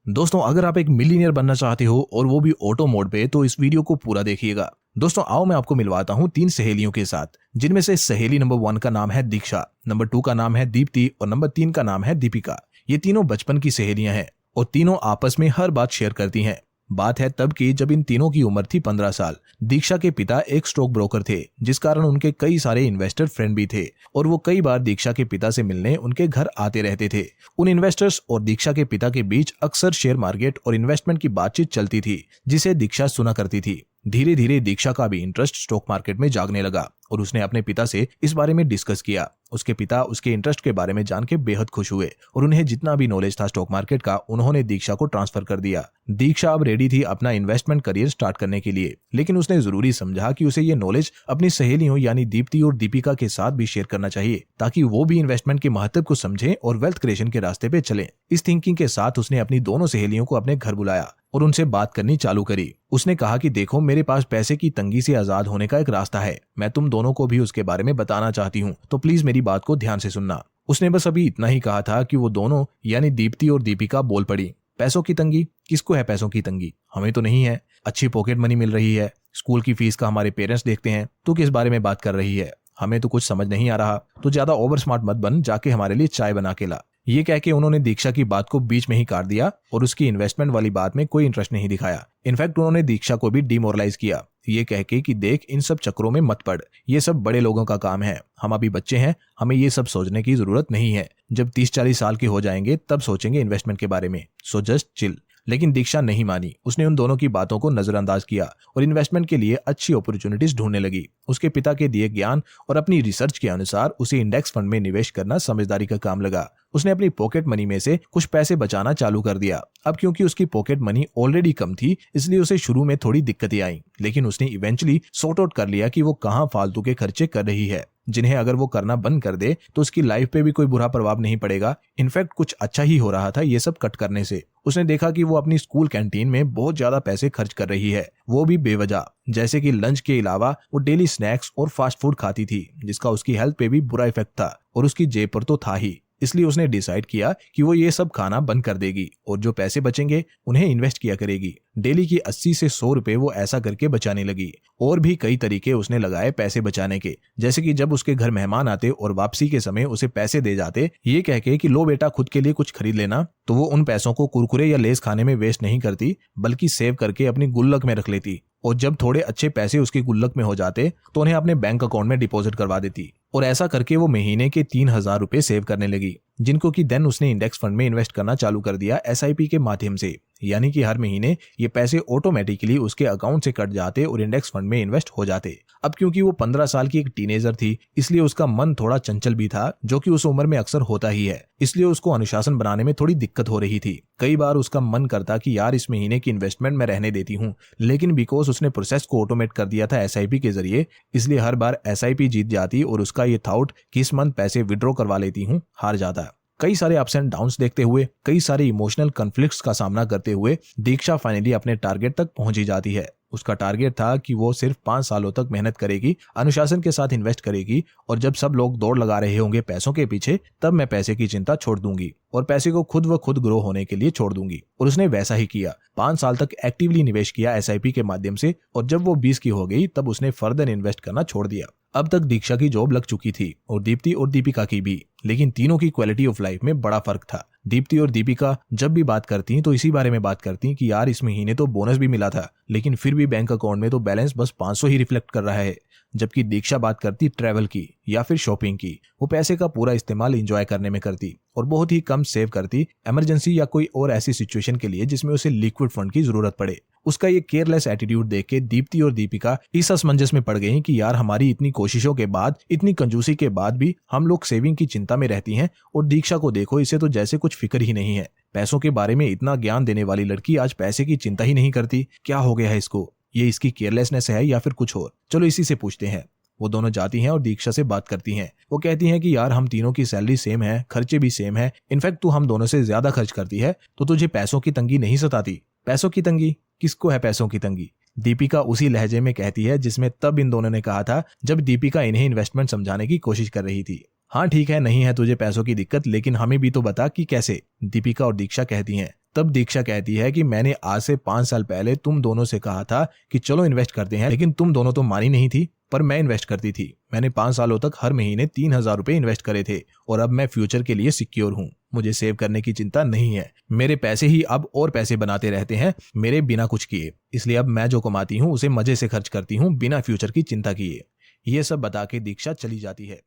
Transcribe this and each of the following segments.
दोस्तों अगर आप एक मिलीनियर बनना चाहते हो और वो भी ऑटो मोड पे, तो इस वीडियो को पूरा देखिएगा। दोस्तों आओ मैं आपको मिलवाता हूँ 3 सहेलियों के साथ, जिनमें से सहेली नंबर 1 का नाम है दीक्षा, नंबर 2 का नाम है दीप्ति और नंबर 3 का नाम है दीपिका। ये तीनों बचपन की सहेलियां हैं और तीनों आपस में हर बात शेयर करती हैं। बात है तब की जब इन तीनों की उम्र थी 15 साल। दीक्षा के पिता एक स्टॉक ब्रोकर थे, जिस कारण उनके कई सारे इन्वेस्टर फ्रेंड भी थे और वो कई बार दीक्षा के पिता से मिलने उनके घर आते रहते थे। उन इन्वेस्टर्स और दीक्षा के पिता के बीच अक्सर शेयर मार्केट और इन्वेस्टमेंट की बातचीत चलती थी, जिसे दीक्षा सुना करती थी। धीरे धीरे दीक्षा का भी इंटरेस्ट स्टॉक मार्केट में जागने लगा और उसने अपने पिता से इस बारे में डिस्कस किया। उसके पिता उसके इंटरेस्ट के बारे में जान के बेहद खुश हुए और उन्हें जितना भी नॉलेज था स्टॉक मार्केट का, उन्होंने दीक्षा को ट्रांसफर कर दिया। दीक्षा अब रेडी थी अपना इन्वेस्टमेंट करियर स्टार्ट करने के लिए, लेकिन उसने जरूरी समझा कि उसे ये नॉलेज अपनी सहेलियों यानी दीप्ति और दीपिका के साथ भी शेयर करना चाहिए, ताकि वो भी इन्वेस्टमेंट के महत्व को समझें और वेल्थ क्रिएशन के रास्ते पे चलें। इस थिंकिंग के साथ उसने अपनी दोनों सहेलियों को अपने घर बुलाया और उनसे बात करनी चालू करी। उसने कहा कि देखो, मेरे पास पैसे की तंगी से आजाद होने का एक रास्ता है, मैं तुम दोनों को भी उसके बारे में बताना चाहती हूँ, तो प्लीज मेरी बात को ध्यान से सुनना। उसने बस अभी इतना ही कहा था कि वो दोनों यानी दीप्ति और दीपिका बोल पड़ी। पैसों की तंगी? किसको है पैसों की तंगी? हमें तो नहीं है। अच्छी पॉकेट मनी मिल रही है, स्कूल की फीस का हमारे पेरेंट्स देखते हैं। तू किस बारे में बात कर रही है? हमें तो कुछ समझ नहीं आ रहा। तो ज्यादा ओवर स्मार्ट मत बन, जाके हमारे लिए चाय बना के ला। ये कह के उन्होंने दीक्षा की बात को बीच में ही काट दिया और उसकी इन्वेस्टमेंट वाली बात में कोई इंटरेस्ट नहीं दिखाया। इनफैक्ट उन्होंने दीक्षा को भी डिमोरलाइज किया, ये कह के कि देख, इन सब चक्रों में मत पड़, ये सब बड़े लोगों का काम है, हम अभी बच्चे हैं, हमें ये सब सोचने की जरूरत नहीं है। जब 30-40 साल के हो जाएंगे तब सोचेंगे इन्वेस्टमेंट के बारे में, सो जस्ट चिल। लेकिन दीक्षा नहीं मानी। उसने उन दोनों की बातों को नजरअंदाज किया और इन्वेस्टमेंट के लिए अच्छी अपॉर्चुनिटीज ढूंढने लगी। उसके पिता के दिए ज्ञान और अपनी रिसर्च के अनुसार उसे इंडेक्स फंड में निवेश करना समझदारी का काम लगा। उसने अपनी पॉकेट मनी में से कुछ पैसे बचाना चालू कर दिया। अब क्योंकि उसकी पॉकेट मनी ऑलरेडी कम थी, इसलिए उसे शुरू में थोड़ी दिक्कतें आई, लेकिन उसने इवेंचुअली सॉर्ट आउट कर लिया कि वो कहाँ फालतू के खर्चे कर रही है, जिन्हें अगर वो करना बंद कर दे तो उसकी लाइफ पे भी कोई बुरा प्रभाव नहीं पड़ेगा। इनफैक्ट कुछ अच्छा ही हो रहा था ये सब कट करने से। उसने देखा कि वो अपनी स्कूल कैंटीन में बहुत ज्यादा पैसे खर्च कर रही है, वो भी बेवजह। जैसे कि लंच के अलावा वो डेली स्नैक्स और फास्ट फूड खाती थी, जिसका उसकी हेल्थ पे भी बुरा इफेक्ट था और उसकी जेब पर तो था ही। इसलिए उसने डिसाइड किया कि वो ये सब खाना बंद कर देगी और जो पैसे बचेंगे उन्हें इन्वेस्ट किया करेगी। डेली की 80 से 100 रुपए वो ऐसा करके बचाने लगी। और भी कई तरीके उसने लगाए पैसे बचाने के, जैसे कि जब उसके घर मेहमान आते और वापसी के समय उसे पैसे दे जाते, ये कह के कि लो बेटा खुद के लिए कुछ खरीद लेना, तो वो उन पैसों को कुरकुरे या लेस खाने में वेस्ट नहीं करती, बल्कि सेव करके अपनी गुल्लक में रख लेती। और जब थोड़े अच्छे पैसे उसकी गुल्लक में हो जाते तो उन्हें अपने बैंक अकाउंट में डिपॉजिट करवा देती। और ऐसा करके वो महीने के 3000 रुपए सेव करने लगी, जिनको कि देन उसने इंडेक्स फंड में इन्वेस्ट करना चालू कर दिया SIP के माध्यम से। यानी कि हर महीने ये पैसे ऑटोमेटिकली उसके अकाउंट से कट जाते और इंडेक्स फंड में इन्वेस्ट हो जाते। अब क्योंकि वो 15 साल की एक टीनेजर थी, इसलिए उसका मन थोड़ा चंचल भी था, जो कि उस उम्र में अक्सर होता ही है। इसलिए उसको अनुशासन बनाने में थोड़ी दिक्कत हो रही थी। कई बार उसका मन करता कि यार इस महीने की इन्वेस्टमेंट मैं रहने देती हूँ, लेकिन बिकॉज उसने प्रोसेस को ऑटोमेट कर दिया था SIP के जरिए, इसलिए हर बार SIP जीत जाती और उसका ये थॉट कि इस मंथ पैसे विड्रॉ करवा लेती हूँ हार जाता। कई सारे अप्स एंड डाउन्स देखते हुए, कई सारे इमोशनल कॉन्फ्लिक्ट्स का सामना करते हुए दीक्षा फाइनली अपने टारगेट तक पहुंची जाती है। उसका टारगेट था कि वो सिर्फ 5 सालों तक मेहनत करेगी, अनुशासन के साथ इन्वेस्ट करेगी और जब सब लोग दौड़ लगा रहे होंगे पैसों के पीछे, तब मैं पैसे की चिंता छोड़ दूंगी और पैसे को खुद व खुद ग्रो होने के लिए छोड़ दूंगी। और उसने वैसा ही किया। 5 साल तक एक्टिवली निवेश किया SIP के माध्यम से और जब वो 20 की हो गई तब उसने फर्दर इन्वेस्ट करना छोड़ दिया। अब तक दीक्षा की जॉब लग चुकी थी और दीप्ति और दीपिका की भी, लेकिन तीनों की क्वालिटी ऑफ लाइफ में बड़ा फर्क था। दीप्ति और दीपिका जब भी बात करती तो इसी बारे में बात करती कि यार इस महीने तो बोनस भी मिला था, लेकिन फिर भी बैंक अकाउंट में तो बैलेंस बस 500 ही रिफ्लेक्ट कर रहा है। जबकि दीक्षा बात करती ट्रैवल की या फिर शॉपिंग की, वो पैसे का पूरा इस्तेमाल एंजॉय करने में करती और बहुत ही कम सेव करती इमरजेंसी या कोई और ऐसी सिचुएशन के लिए जिसमें उसे लिक्विड फंड की जरूरत पड़े। उसका ये केयरलेस एटीट्यूड देख के दीप्ति और दीपिका इस असमंजस में पड़ गई कि यार हमारी इतनी कोशिशों के बाद, इतनी कंजूसी के बाद भी हम लोग सेविंग की चिंता में रहती हैं और दीक्षा को देखो, इसे तो जैसे कुछ फिक्र ही नहीं है। पैसों के बारे में इतना ज्ञान देने वाली लड़की आज पैसे की चिंता ही नहीं करती। क्या हो गया है इसको? ये इसकी केयरलेसनेस है या फिर कुछ और? चलो इसी से पूछते हैं। वो दोनों जाती हैं और दीक्षा से बात करती हैं। वो कहती हैं कि यार हम तीनों की सैलरी सेम है, खर्चे भी सेम है, इनफैक्ट तू हम दोनों से ज्यादा खर्च करती है, तो तुझे पैसों की तंगी नहीं सताती? पैसों की तंगी? किसको है पैसों की तंगी? दीपिका उसी लहजे में कहती है जिसमें तब इन दोनों ने कहा था जब दीपिका इन्हें इन्वेस्टमेंट समझाने की कोशिश कर रही थी। हाँ ठीक है, नहीं है तुझे पैसों की दिक्कत, लेकिन हमें भी तो बता कि कैसे। दीपिका और दीक्षा कहती हैं। तब दीक्षा कहती है कि मैंने आज से 5 साल पहले तुम दोनों से कहा था कि चलो इन्वेस्ट करते हैं, लेकिन तुम दोनों तो मानी नहीं थी, पर मैं इन्वेस्ट करती थी। मैंने 5 सालों तक हर महीने 3,000 रुपए इन्वेस्ट करे थे और अब मैं फ्यूचर के लिए सिक्योर हूँ। मुझे सेव करने की चिंता नहीं है। मेरे पैसे ही अब और पैसे बनाते रहते हैं मेरे बिना कुछ किए। इसलिए अब मैं जो कमाती हूँ उसे मजे से खर्च करती हूँ बिना फ्यूचर की चिंता किए। ये सब बता के दीक्षा चली जाती है।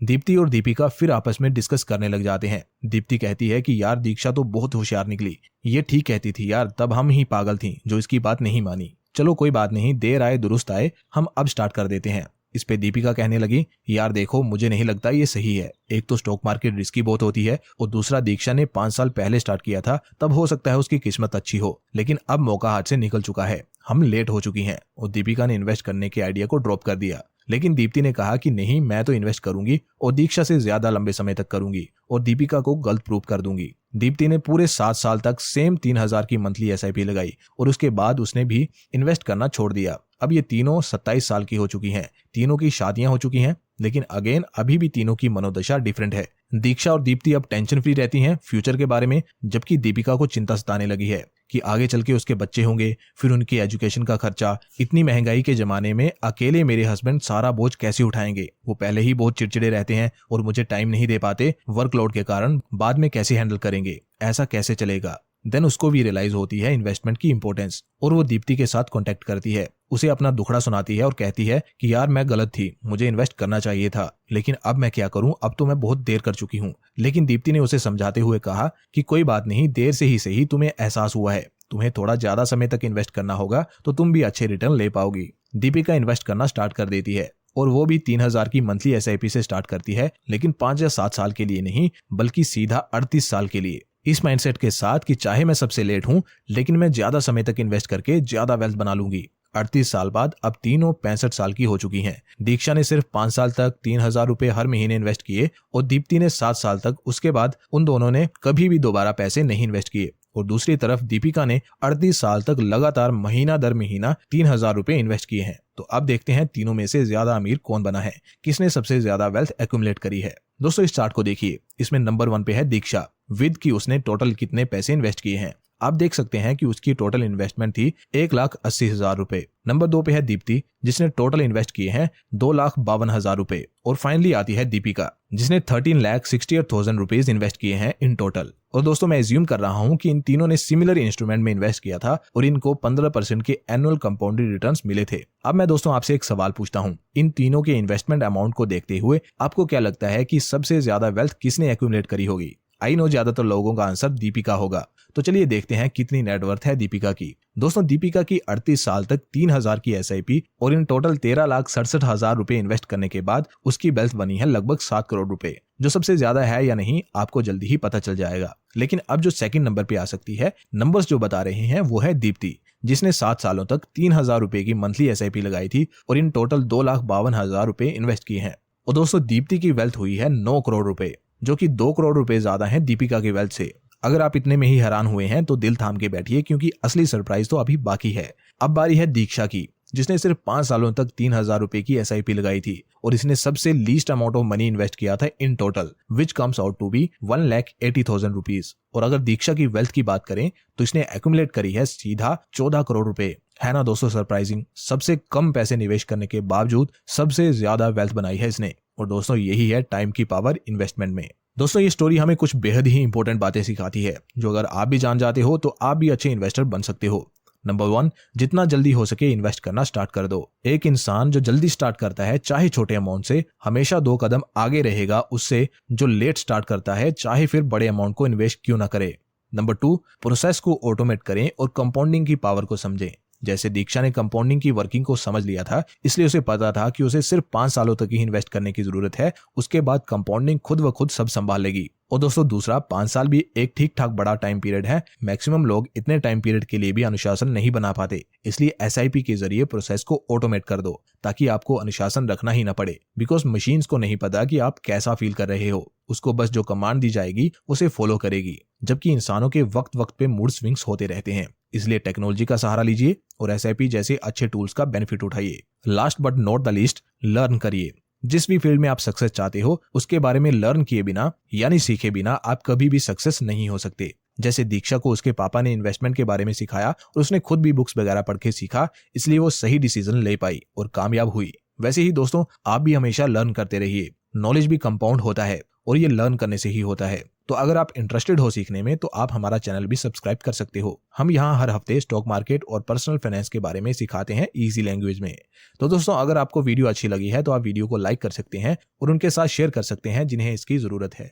दीप्ति और दीपिका फिर आपस में डिस्कस करने लग जाते हैं। दीप्ति कहती है कि यार दीक्षा तो बहुत होशियार निकली, ये ठीक कहती थी यार, तब हम ही पागल थी जो इसकी बात नहीं मानी। चलो कोई बात नहीं, देर आए दुरुस्त आए, हम अब स्टार्ट कर देते हैं। इस पे दीपिका कहने लगी, यार देखो मुझे नहीं लगता ये सही है। एक तो स्टॉक मार्केट रिस्की बहुत होती है और दूसरा दीक्षा ने 5 साल पहले स्टार्ट किया था, तब हो सकता है उसकी किस्मत अच्छी हो, लेकिन अब मौका हाथ से निकल चुका है, हम लेट हो चुकी हैं। और दीपिका ने इन्वेस्ट करने के आइडिया को ड्रॉप कर दिया। लेकिन दीप्ति ने कहा कि नहीं, मैं तो इन्वेस्ट करूंगी और दीक्षा से ज्यादा लंबे समय तक करूंगी और दीपिका को गलत प्रूव कर दूंगी। दीप्ति ने पूरे 7 साल तक सेम 3,000 की मंथली SIP लगाई और उसके बाद उसने भी इन्वेस्ट करना छोड़ दिया। अब ये तीनों 27 साल की हो चुकी हैं, तीनों की शादियां हो चुकी हैं, लेकिन अगेन अभी भी तीनों की मनोदशा डिफरेंट है। दीक्षा और दीप्ति अब टेंशन फ्री रहती हैं फ्यूचर के बारे में, जबकि दीपिका को चिंता सताने लगी है कि आगे चल के उसके बच्चे होंगे, फिर उनकी एजुकेशन का खर्चा। इतनी महंगाई के जमाने में अकेले मेरे हस्बैंड सारा बोझ कैसे उठाएंगे? वो पहले ही बहुत चिड़चिड़े रहते हैं और मुझे टाइम नहीं दे पाते वर्कलोड के कारण, बाद में कैसे हैंडल करेंगे? ऐसा कैसे चलेगा? देन उसको भी रियलाइज होती है इन्वेस्टमेंट की इंपॉर्टेंस और वो दीप्ति के साथ कांटेक्ट करती है, उसे अपना दुखड़ा सुनाती है और कहती है कि यार मैं गलत थी, मुझे इन्वेस्ट करना चाहिए था, लेकिन अब मैं क्या करूं, अब तो मैं बहुत देर कर चुकी हूं। लेकिन दीप्ति ने उसे समझाते हुए कहा कि कोई बात नहीं, देर से ही सही तुम्हें एहसास हुआ है, तुम्हें थोड़ा ज्यादा समय तक इन्वेस्ट करना होगा तो तुम भी अच्छे रिटर्न ले पाओगी। दीपिका इन्वेस्ट करना स्टार्ट कर देती है और वो भी 3,000 की मंथली SIP से स्टार्ट करती है, लेकिन 5 या 7 साल के लिए नहीं, बल्कि सीधा 38 साल के लिए। इस माइंडसेट के साथ कि चाहे मैं सबसे लेट हूं, लेकिन मैं ज्यादा समय तक इन्वेस्ट करके ज्यादा वेल्थ बना लूंगी। 38 साल बाद अब तीनों 65 साल की हो चुकी हैं। दीक्षा ने सिर्फ 5 साल तक 3,000 रुपए हर महीने इन्वेस्ट किए और दीप्ति ने 7 साल तक। उसके बाद उन दोनों ने कभी भी दोबारा पैसे नहीं इन्वेस्ट किए। और दूसरी तरफ दीपिका ने 38 साल तक लगातार महीना दर महीना 3,000 रुपए इन्वेस्ट किए हैं। तो अब देखते हैं तीनों में से ज्यादा अमीर कौन बना है, किसने सबसे ज्यादा वेल्थ एक्यूमुलेट करी है। दोस्तों इस चार्ट को देखिए, इसमें नंबर 1 पे है दीक्षा विद की उसने टोटल कितने पैसे इन्वेस्ट किए हैं। आप देख सकते हैं कि उसकी टोटल इन्वेस्टमेंट थी 1,80,000 रुपए। नंबर 2 पे है दीप्ति जिसने टोटल इन्वेस्ट किए हैं 2,52,000 रुपए। और फाइनली आती है दीपिका जिसने 13,68,000 रुपीज इन्वेस्ट किए हैं इन टोटल। और दोस्तों मैं एज्यूम कर रहा हूं कि इन तीनों ने सिमिलर इंस्ट्रूमेंट में इन्वेस्ट किया था और इनको 15% के एनुअल कंपाउंडेड रिटर्न्स मिले थे। अब मैं दोस्तों आपसे एक सवाल पूछता हूं, इन तीनों के इन्वेस्टमेंट अमाउंट को देखते हुए आपको क्या लगता है कि सबसे ज्यादा वेल्थ किसने एक्यूमुलेट करी होगी? आई नो ज्यादातर लोगों का आंसर दीपिका होगा। तो चलिए देखते हैं कितनी नेटवर्थ है दीपिका की। दोस्तों दीपिका की 38 साल तक 3,000 की SIP और इन टोटल 13,67,000 रुपए इन्वेस्ट करने के बाद उसकी वेल्थ बनी है लगभग 7 करोड़ रुपए। जो सबसे ज्यादा है या नहीं आपको जल्दी ही पता चल जाएगा। लेकिन अब जो सेकंड नंबर पे आ सकती है, नंबर्स जो बता रहे हैं वो है दीप्ति जिसने 7 सालों तक 3,000 रुपए की मंथली SIP लगाई थी और इन टोटल 2,52,000 रुपए इन्वेस्ट किए हैं। और दोस्तों दीप्ति की वेल्थ हुई है 9 करोड़ रुपए, जो कि 2 करोड़ रुपए ज्यादा है दीपिका की वेल्थ से। अगर आप इतने में ही हैरान हुए हैं तो दिल थाम के बैठिए, क्योंकि असली सरप्राइज तो अभी बाकी है। अब बारी है दीक्षा की जिसने सिर्फ 5 सालों तक 3,000 रुपए की SIP लगाई थी और इसने सबसे least amount of money invest किया था in total, which comes out to be 1,80,000 rupees. और अगर दीक्षा की वेल्थ की बात करें तो इसने एक्यूमुलेट करी है सीधा 14 करोड़ रुपए। है ना दोस्तों सरप्राइजिंग? सबसे कम पैसे निवेश करने के बावजूद सबसे ज्यादा वेल्थ बनाई है इसने। और दोस्तों यही है टाइम की पावर इन्वेस्टमेंट में। दोस्तों ये स्टोरी हमें कुछ बेहद ही इंपॉर्टेंट बातें सिखाती है जो अगर आप भी जान जाते हो तो आप भी अच्छे इन्वेस्टर बन सकते हो। नंबर 1, जितना जल्दी हो सके इन्वेस्ट करना स्टार्ट कर दो। एक इंसान जो जल्दी स्टार्ट करता है चाहे छोटे अमाउंट से, हमेशा 2 कदम आगे रहेगा उससे जो लेट स्टार्ट करता है चाहे फिर बड़े अमाउंट को इन्वेस्ट क्यों ना करे। नंबर 2, प्रोसेस को ऑटोमेट करें और कंपाउंडिंग की पावर को समझें। जैसे दीक्षा ने कंपाउंडिंग की वर्किंग को समझ लिया था, इसलिए उसे पता था कि उसे सिर्फ 5 सालों तक ही इन्वेस्ट करने की जरूरत है, उसके बाद कंपाउंडिंग खुद व खुद सब संभाल लेगी। और दोस्तों दूसरा, 5 साल भी एक ठीक ठाक बड़ा टाइम पीरियड है। मैक्सिमम लोग इतने टाइम पीरियड के लिए भी अनुशासन नहीं बना पाते, इसलिए SIP के जरिए प्रोसेस को ऑटोमेट कर दो ताकि आपको अनुशासन रखना ही न पड़े। बिकॉज मशीन्स को नहीं पता कि आप कैसा फील कर रहे हो, उसको बस जो कमांड दी जाएगी उसे फॉलो करेगी। जबकि इंसानों के वक्त वक्त पे मूड स्विंग्स होते रहते हैं, इसलिए टेक्नोलॉजी का सहारा लीजिए और SIP जैसे अच्छे टूल्स का बेनिफिट उठाइए। Last but not the least, learn करिए। जिस भी फील्ड में आप सक्सेस चाहते हो उसके बारे में लर्न किए बिना यानी सीखे बिना आप कभी भी सक्सेस नहीं हो सकते। जैसे दीक्षा को उसके पापा ने इन्वेस्टमेंट के बारे में सिखाया और उसने खुद भी बुक्स वगैरह पढ़ के सीखा, इसलिए वो सही डिसीजन ले पाई और कामयाब हुई। वैसे ही दोस्तों, आप भी हमेशा लर्न करते रहिए। नॉलेज भी कंपाउंड होता है और ये लर्न करने से ही होता है। तो अगर आप इंटरेस्टेड हो सीखने में तो आप हमारा चैनल भी सब्सक्राइब कर सकते हो। हम यहाँ हर हफ्ते स्टॉक मार्केट और पर्सनल फाइनेंस के बारे में सिखाते हैं इजी लैंग्वेज में। तो दोस्तों, अगर आपको वीडियो अच्छी लगी है तो आप वीडियो को लाइक कर सकते हैं और उनके साथ शेयर कर सकते हैं जिन्हें इसकी जरूरत है।